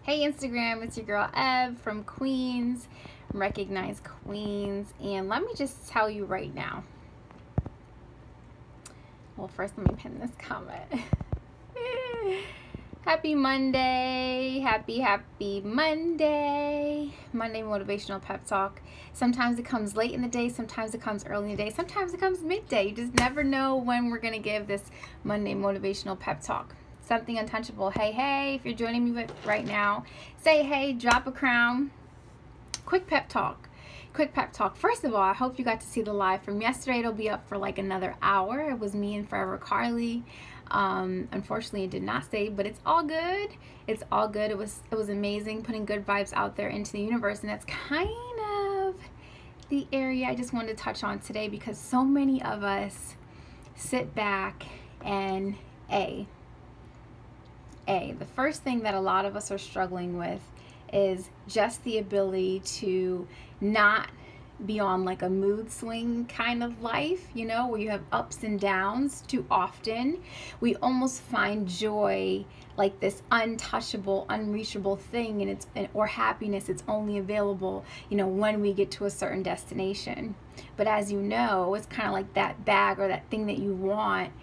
Hey Instagram, it's your girl Ev from Queens, Recognize Queens, and let me just tell you right now. Well, first let me pin this comment. Happy Monday, happy Monday. Monday Motivational Pep Talk. Sometimes it comes late in the day, sometimes it comes early in the day, sometimes it comes midday. You just never know when we're gonna give this Monday Motivational Pep Talk. Something untouchable. Hey, if you're joining me right now, say hey, drop a crown. Quick pep talk. First of all, I hope you got to see the live from yesterday. It'll be up for like another hour. It was me and Forever Carly. Unfortunately, it did not stay, but it's all good. It was amazing, putting good vibes out there into the universe, and that's kind of the area I just wanted to touch on today, because so many of us sit back and the first thing that a lot of us are struggling with is just the ability to not be on like a mood swing kind of life, where you have ups and downs too often. We almost find joy like this untouchable, unreachable thing, or happiness, it's only available, when we get to a certain destination. But as you know, it's kind of like that bag or that thing that you want.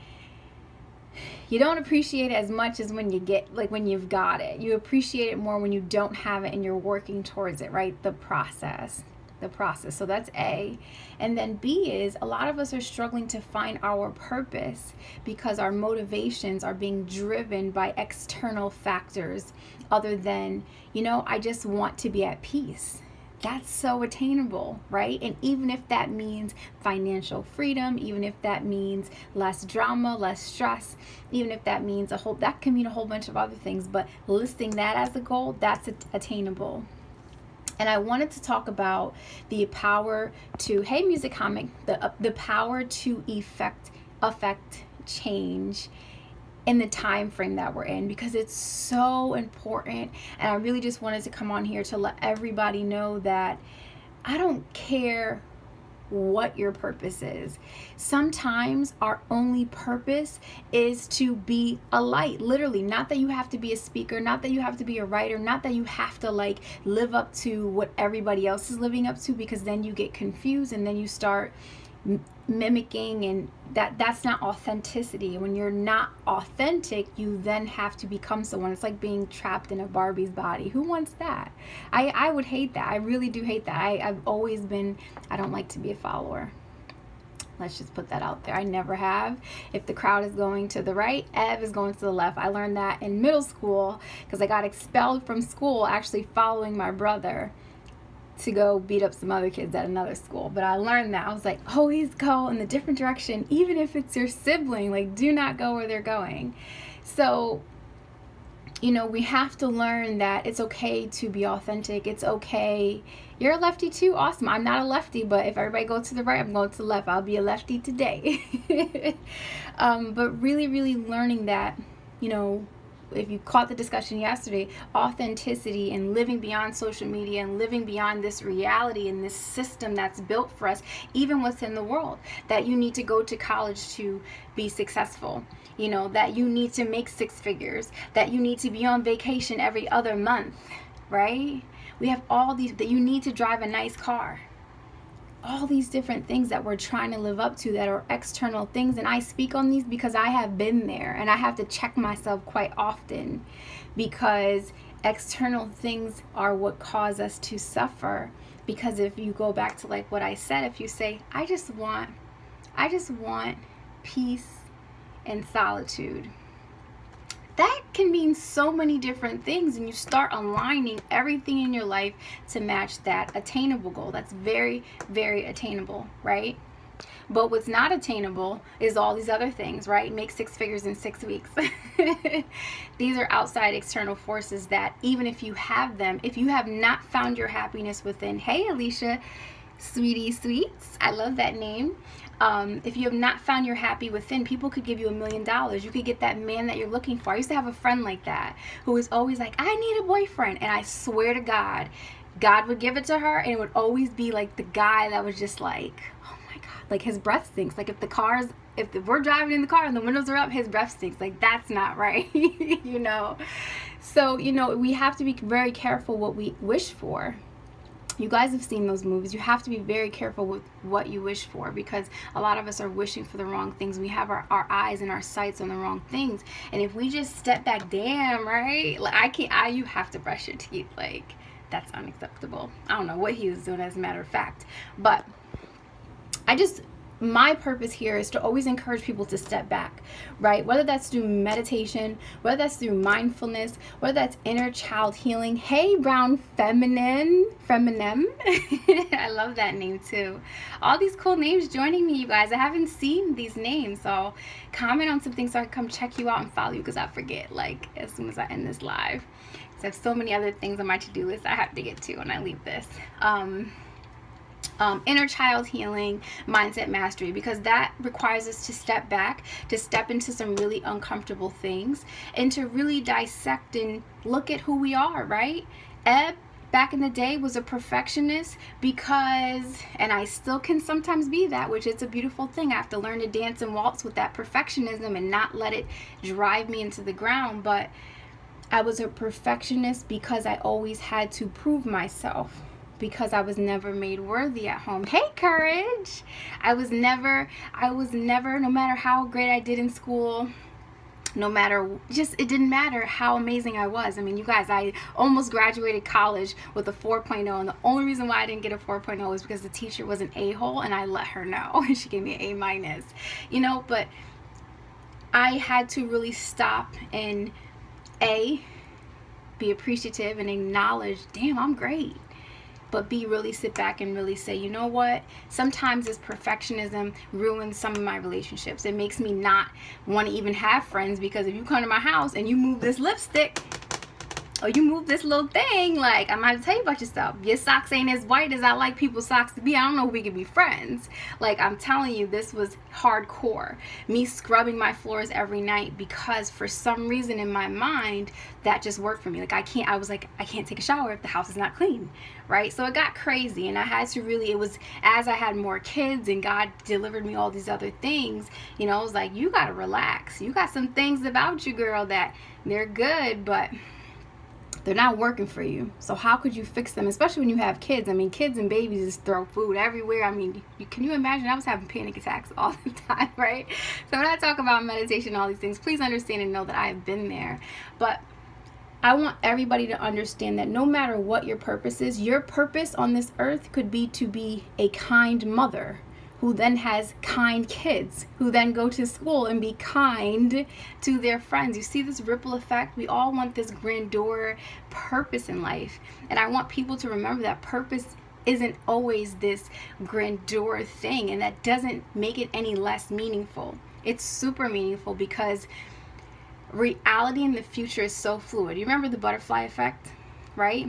You don't appreciate it as much as when you've got it. You appreciate it more when you don't have it and you're working towards it, right? The process. So that's A. And then B is, a lot of us are struggling to find our purpose because our motivations are being driven by external factors other than, I just want to be at peace. That's so attainable, right? And even if that means financial freedom, even if that means less drama, less stress, even if that means that can mean a whole bunch of other things, but listing that as a goal, that's attainable. And I wanted to talk about the power to, hey music comic, the power to affect change in the time frame that we're in, because it's so important. And I really just wanted to come on here to let everybody know that I don't care what your purpose is. Sometimes our only purpose is to be a light, literally. Not that you have to be a speaker, not that you have to be a writer, not that you have to live up to what everybody else is living up to, because then you get confused and then you start mimicking, and that's not authenticity. When you're not authentic, you then have to become someone. It's like being trapped in a Barbie's body. Who wants that? I would hate that. I really do hate that. I don't like to be a follower. Let's just put that out there. I never have. If the crowd is going to the right, Ev is going to the left. I learned that in middle school because I got expelled from school actually following my brother to go beat up some other kids at another school. But I learned that. I was like, always go in the different direction, even if it's your sibling. Do not go where they're going. So, we have to learn that it's okay to be authentic. It's okay. You're a lefty too? Awesome. I'm not a lefty, but if everybody goes to the right, I'm going to the left. I'll be a lefty today. But really, really learning that, if you caught the discussion yesterday, authenticity and living beyond social media and living beyond this reality and this system that's built for us, even within the world, that you need to go to college to be successful, that you need to make six figures, that you need to be on vacation every other month, right? We have all these, that you need to drive a nice car. All these different things that we're trying to live up to that are external things. And I speak on these because I have been there, and I have to check myself quite often, because external things are what cause us to suffer. Because if you go back to what I said, if you say, I just want peace and solitude, that can mean so many different things, and you start aligning everything in your life to match that attainable goal. That's very, very attainable, right? But what's not attainable is all these other things, right? Make six figures in 6 weeks. These are outside external forces that, even if you have them, if you have not found your happiness within, hey Alicia, Sweetie Sweets, I love that name. If you have not found your happy within, people could give you $1 million. You could get that man that you're looking for. I used to have a friend like that who was always like, I need a boyfriend. And I swear to God would give it to her, and it would always be the guy that was just like, oh my God, like his breath stinks. Like if we're driving in the car and the windows are up, his breath stinks. Like that's not right, you know? So, you know, we have to be very careful what we wish for. You guys have seen those movies. You have to be very careful with what you wish for, because a lot of us are wishing for the wrong things. We have our eyes and our sights on the wrong things. And if we just step back, damn, right? Like you have to brush your teeth. Like that's unacceptable. I don't know what he was doing, as a matter of fact. But my purpose here is to always encourage people to step back, right? Whether that's through meditation, whether that's through mindfulness, whether that's inner child healing. Hey, Brown Feminem. I love that name too. All these cool names joining me, you guys. I haven't seen these names, so comment on something so I can come check you out and follow you, because I forget, like, as soon as I end this live. Because I have so many other things on my to-do list I have to get to when I leave this. Inner child healing, mindset mastery, because that requires us to step back, to step into some really uncomfortable things, and to really dissect and look at who we are, right? Eb, back in the day, was a perfectionist because, and I still can sometimes be that, which is a beautiful thing. I have to learn to dance and waltz with that perfectionism and not let it drive me into the ground. But I was a perfectionist because I always had to prove myself, because I was never made worthy at home. Hey, Courage! I was never, no matter how great I did in school, no matter, it didn't matter how amazing I was. I mean, you guys, I almost graduated college with a 4.0, and the only reason why I didn't get a 4.0 was because the teacher was an a-hole, and I let her know, and she gave me an A-, you know. But I had to really stop and be appreciative and acknowledge, damn, I'm great. But really sit back and really say, you know what? Sometimes this perfectionism ruins some of my relationships. It makes me not want to even have friends, because if you come to my house and you move this lipstick, or you move this little thing, like, I'm going to tell you about yourself. Your socks ain't as white as I like people's socks to be. I don't know if we can be friends. Like, I'm telling you, this was hardcore. Me scrubbing my floors every night because for some reason in my mind, that just worked for me. Like, I can't take a shower if the house is not clean, right? So it got crazy, and I had to really, it was as I had more kids and God delivered me all these other things, you know, I was like, you got to relax. You got some things about you, girl, that they're good, but they're not working for you. So how could you fix them, especially when you have kids? I mean, kids and babies just throw food everywhere. I mean, can you imagine? I was having panic attacks all the time, right? So when I talk about meditation and all these things, please understand and know that I have been there. But I want everybody to understand that no matter what your purpose is, your purpose on this earth could be to be a kind mother who then has kind kids, who then go to school and be kind to their friends. You see this ripple effect? We all want this grandeur purpose in life. And I want people to remember that purpose isn't always this grandeur thing, and that doesn't make it any less meaningful. It's super meaningful, because reality in the future is so fluid. You remember the butterfly effect, right?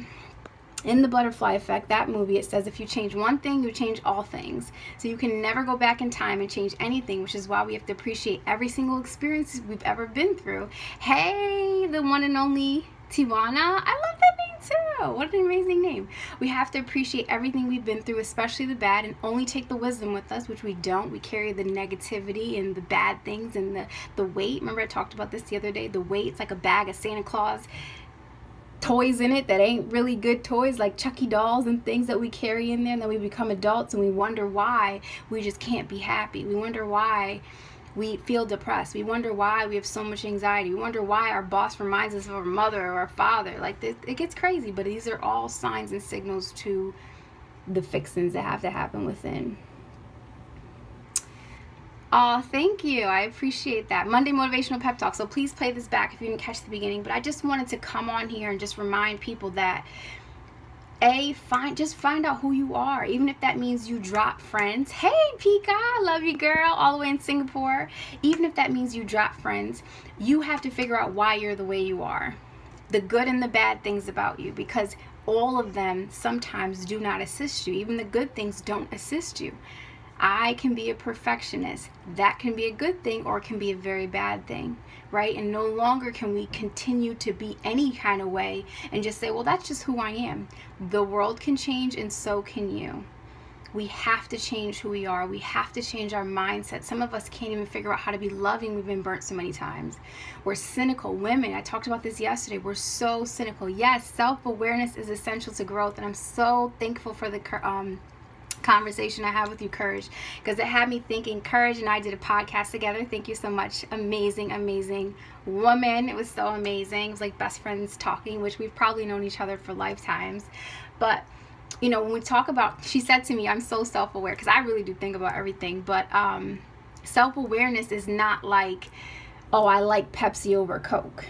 In the butterfly effect, that movie, it says if you change one thing, you change all things. So you can never go back in time and change anything, which is why we have to appreciate every single experience we've ever been through. Hey, the one and only Tiwana. I love that name too. What an amazing name. We have to appreciate everything we've been through, especially the bad, and only take the wisdom with us, which we don't. We carry the negativity and the bad things and the weight. Remember I talked about this the other day? The weight, it's like a bag of Santa Claus toys in it that ain't really good toys, like Chucky dolls and things that we carry in there, and then we become adults and we wonder why we just can't be happy. We wonder why we feel depressed. We wonder why we have so much anxiety. We wonder why our boss reminds us of our mother or our father. Like, it gets crazy, but these are all signs and signals to the fixings that have to happen within. Oh, thank you. I appreciate that. Monday Motivational Pep Talk. So please play this back if you didn't catch the beginning. But I just wanted to come on here and just remind people that just find out who you are, even if that means you drop friends. Hey, Pika, I love you, girl, all the way in Singapore. Even if that means you drop friends, you have to figure out why you're the way you are, the good and the bad things about you, because all of them sometimes do not assist you. Even the good things don't assist you. I can be a perfectionist. That can be a good thing or it can be a very bad thing, right? And no longer can we continue to be any kind of way and just say, well, that's just who I am. The world can change and so can you. We have to change who we are. We have to change our mindset. Some of us can't even figure out how to be loving. We've been burnt so many times. We're cynical. Women, I talked about this yesterday. We're so cynical. Yes, self-awareness is essential to growth, and I'm so thankful for the conversation I have with you, Courage, because it had me thinking. Courage and I did a podcast together. Thank you so much. Amazing woman. It was so amazing. It was like best friends talking, which we've probably known each other for lifetimes. But you know, when we talk about, she said to me, I'm so self-aware, because I really do think about everything, but self-awareness is not like, oh, I like Pepsi over Coke.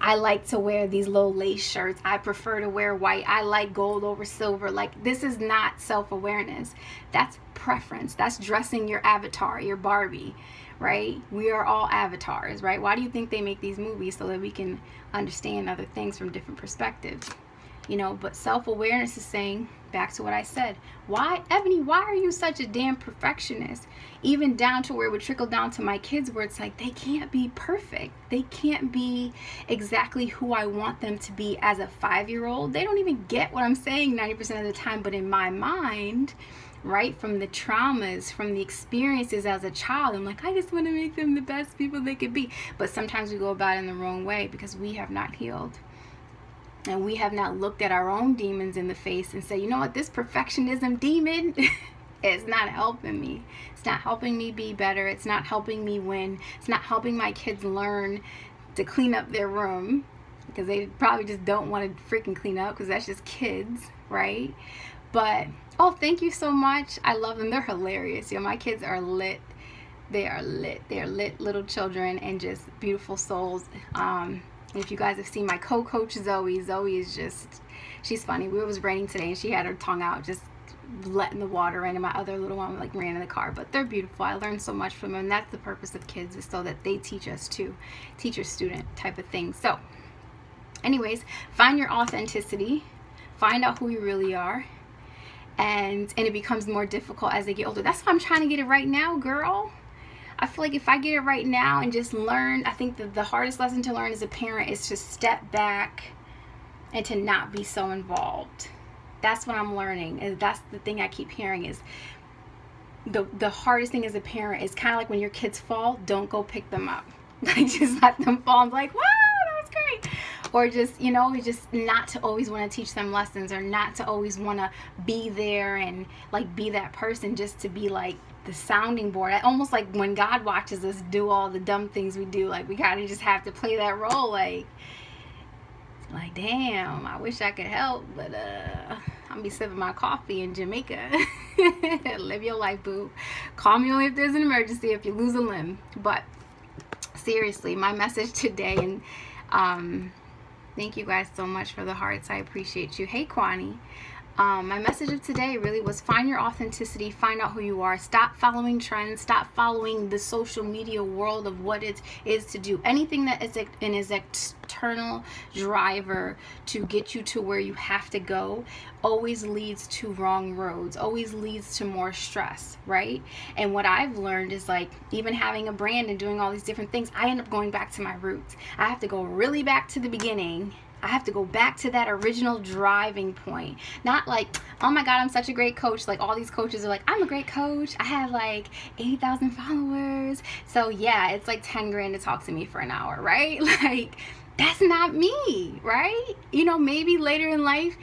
I like to wear these low lace shirts. I prefer to wear white. I like gold over silver. Like, this is not self-awareness. That's preference. That's dressing your avatar, your Barbie, right? We are all avatars, right? Why do you think they make these movies? So that we can understand other things from different perspectives. You know, but self-awareness is saying, back to what I said, why, Ebony, why are you such a damn perfectionist? Even down to where it would trickle down to my kids, where it's like, they can't be perfect. They can't be exactly who I want them to be as a 5-year-old. They don't even get what I'm saying 90% of the time. But in my mind, right, from the traumas, from the experiences as a child, I'm like, I just want to make them the best people they could be. But sometimes we go about it in the wrong way because we have not healed. And we have not looked at our own demons in the face and say, you know what, this perfectionism demon is not helping me. It's not helping me be better. It's not helping me win. It's not helping my kids learn to clean up their room, because they probably just don't want to freaking clean up, because that's just kids, right? But, oh, thank you so much. I love them. They're hilarious. You know, my kids are lit. They are lit. They are lit little children and just beautiful souls. If you guys have seen my co-coach Zoe is just, she's funny. It was raining today and she had her tongue out, just letting the water in, and my other little one like ran in the car. But they're beautiful. I learned so much from them, and that's the purpose of kids, is so that they teach us too, teacher-student type of thing. So anyways, find your authenticity, find out who you really are, and it becomes more difficult as they get older. That's why I'm trying to get it right now, girl. I feel like if I get it right now and just learn, I think that the hardest lesson to learn as a parent is to step back and to not be so involved. That's what I'm learning. And that's the thing I keep hearing, is the hardest thing as a parent is kind of like when your kids fall, don't go pick them up. Like, just let them fall and be like, wow, that was great. Or just, you know, just not to always want to teach them lessons, or not to always want to be there and like be that person, just to be like the sounding board. Almost like when God watches us do all the dumb things we do, like we kind of just have to play that role. Like damn, I wish I could help, but I'll be sipping my coffee in Jamaica. Live your life, boo. Call me only if there's an emergency, if you lose a limb. But seriously, my message today, and thank you guys so much for the hearts. I appreciate you. Hey, Kwani. My message of today really was, find your authenticity, find out who you are, stop following trends, stop following the social media world of what it is to do. Anything that is an external driver to get you to where you have to go always leads to wrong roads, always leads to more stress, right? And what I've learned is, like, even having a brand and doing all these different things, I end up going back to my roots. I have to go really back to the beginning. I have to go back to that original driving point. Not like, oh my God, I'm such a great coach. Like, all these coaches are like, I'm a great coach. I have like 80,000 followers. So yeah, it's like 10 grand to talk to me for an hour, right? Like, that's not me, right? You know, maybe later in life,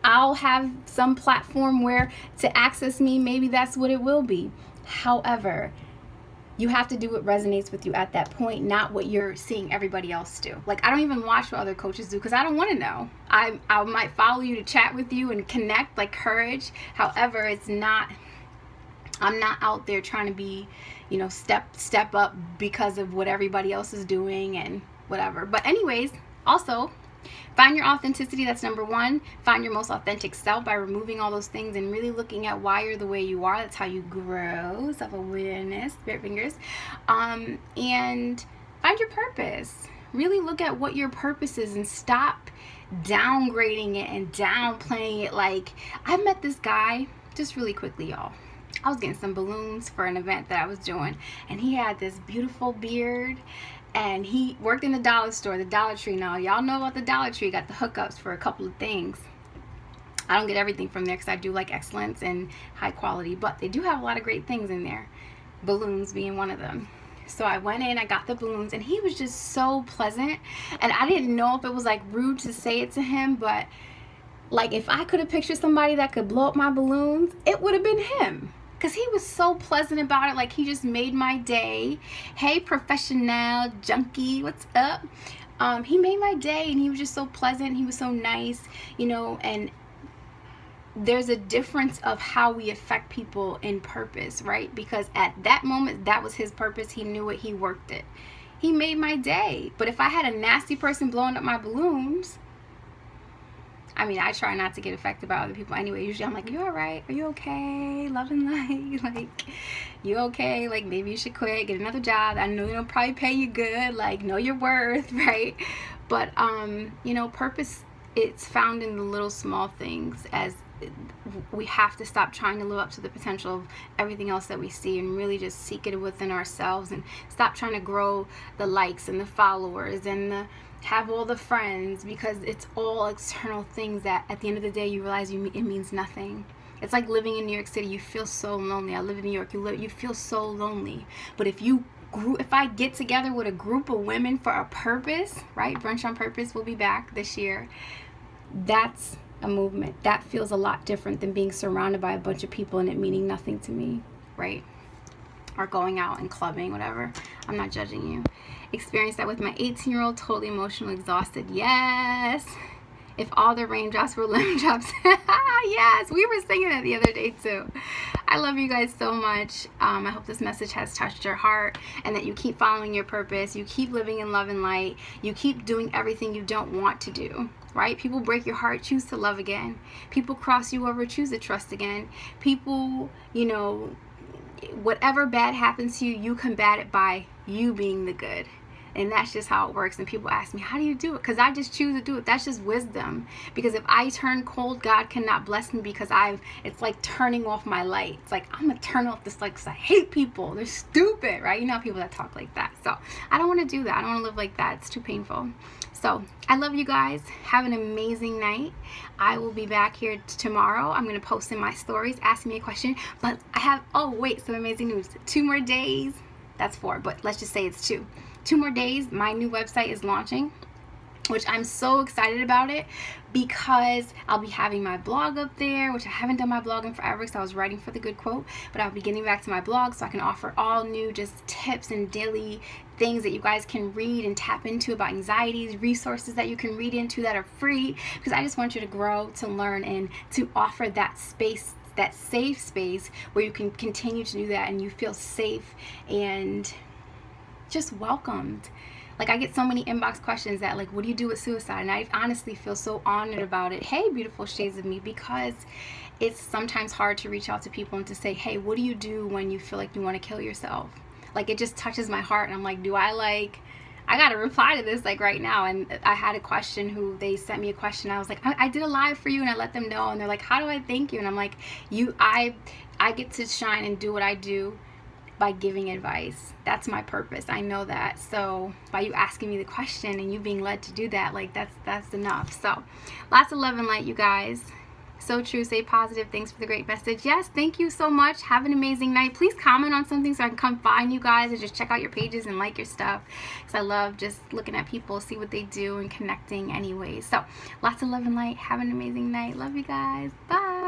I'll have some platform where to access me, maybe that's what it will be. However, you have to do what resonates with you at that point, not what you're seeing everybody else do. Like, I don't even watch what other coaches do because I don't want to know. I might follow you to chat with you and connect, like Courage. However, it's not, I'm not out there trying to be, you know, step up because of what everybody else is doing and whatever. But anyways, also, find your authenticity. That's number one. Find your most authentic self by removing all those things and really looking at why you're the way you are. That's how you grow. Self-awareness, spirit fingers. And find your purpose. Really look at what your purpose is and stop downgrading it and downplaying it. Like, I met this guy, just really quickly, y'all. I was getting some balloons for an event that I was doing, and he had this beautiful beard. And he worked in the dollar store, the Dollar Tree. Now, y'all know about the Dollar Tree. Got the hookups for a couple of things. I don't get everything from there because I do like excellence and high quality, but they do have a lot of great things in there, balloons being one of them. So I went in, I got the balloons, and he was just so pleasant. And I didn't know if it was like rude to say it to him, but like if I could have pictured somebody that could blow up my balloons, it would have been him. Because he was so pleasant about it. Like, he just made my day. Hey, professional junkie, what's up? He made my day, and he was just so pleasant. He was so nice, you know. And there's a difference of how we affect people in purpose, right? Because at that moment, that was his purpose. He knew it. He worked it. He made my day. But if I had a nasty person blowing up my balloons, I mean, I try not to get affected by other people anyway. Usually I'm like, you all right? Are you okay? Love and light. Like, you okay? Like, maybe you should quit, get another job. I know they'll probably pay you good. Like, know your worth, right? But, you know, purpose, it's found in the little small things. As we have to stop trying to live up to the potential of everything else that we see and really just seek it within ourselves, and stop trying to grow the likes and the followers and the have all the friends, because it's all external things that at the end of the day you realize it means nothing. It's like living in New York City. You feel so lonely. I live in New York. You feel so lonely. But if I get together with a group of women for a purpose, right? Brunch on Purpose will be back this year. That's a movement. That feels a lot different than being surrounded by a bunch of people and it meaning nothing to me, right? Or going out and clubbing, whatever. I'm not judging you. Experienced that with my 18-year-old, totally emotional, exhausted. Yes. If all the raindrops were lemon drops. Yes, we were singing it the other day too. I love you guys so much. I hope this message has touched your heart, and that you keep following your purpose. You keep living in love and light. You keep doing everything you don't want to do. Right? People break your heart, choose to love again. People cross you over, choose to trust again. People, you know, whatever bad happens to you, you combat it by you being the good. And that's just how it works. And people ask me, how do you do it? Because I just choose to do it. That's just wisdom. Because if I turn cold, God cannot bless me, because it's like turning off my light. It's like, I'm going to turn off this light because I hate people. They're stupid, right? You know people that talk like that. So I don't want to do that. I don't want to live like that. It's too painful. So I love you guys. Have an amazing night. I will be back here tomorrow. I'm going to post in my stories. Ask me a question. But I have, some amazing news. 2 more days. That's 4, but let's just say it's 2. 2 more days, my new website is launching, which I'm so excited about it, because I'll be having my blog up there, which I haven't done my blog in forever because I was writing for the Good Quote, but I'll be getting back to my blog so I can offer all new just tips and daily things that you guys can read and tap into about anxieties, resources that you can read into that are free, because I just want you to grow, to learn, and to offer that space, that safe space where you can continue to do that and you feel safe and just welcomed. Like, I get so many inbox questions that, like, what do you do with suicide? And I honestly feel so honored about it. Hey, beautiful shades of me, because it's sometimes hard to reach out to people and to say, hey, what do you do when you feel like you want to kill yourself? Like, it just touches my heart, and I'm like, I got to reply to this like right now. And I had a question they sent me a question. I was like, I did a live for you, and I let them know, and they're like, how do I thank you? And I'm like, I get to shine and do what I do by giving advice. That's my purpose. I know that. So by you asking me the question and you being led to do that, like, that's enough. So lots of love and light, you guys. So true. Stay positive. Thanks for the great message. Yes, thank you so much. Have an amazing night. Please comment on something so I can come find you guys and just check out your pages and like your stuff, because I love just looking at people, see what they do, and connecting anyways. So lots of love and light. Have an amazing night. Love you guys. Bye.